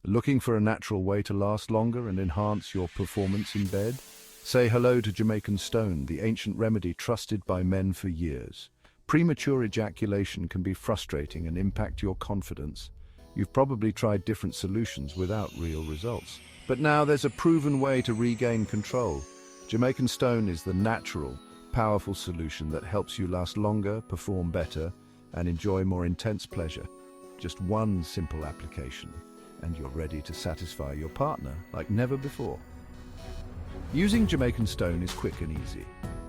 Looking for a natural way to last longer and enhance your performance in bed? Say hello to Jamaican Stone, the ancient remedy trusted by men for years. Premature ejaculation can be frustrating and impact your confidence. You've probably tried different solutions without real results. But now there's a proven way to regain control. Jamaican Stone is the natural, powerful solution that helps you last longer, perform better, and enjoy more intense pleasure. Just one simple application, and you're ready to satisfy your partner like never before. Using Jamaican Stone is quick and easy.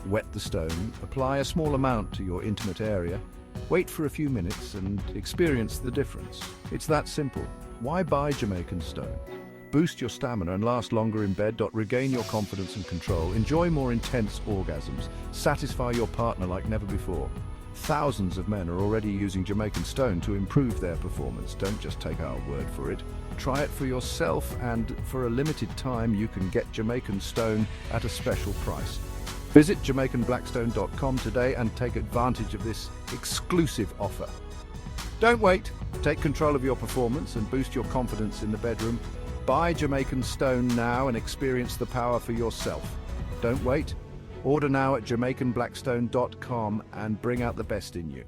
Wet the stone, apply a small amount to your intimate area, wait for a few minutes and experience the difference. It's that simple. Why buy Jamaican Stone? Boost your stamina and last longer in bed. Regain your confidence and control. Enjoy more intense orgasms. Satisfy your partner like never before. Thousands of men are already using Jamaican Stone to improve their performance. Don't just take our word for it. Try it for yourself, and for a limited time you can get Jamaican Stone at a special price. Visit JamaicanBlackstone.com today and take advantage of this exclusive offer. Don't wait. Take control of your performance and boost your confidence in the bedroom. Buy Jamaican Stone now and experience the power for yourself. Don't wait. Order now at JamaicanBlackstone.com and bring out the best in you.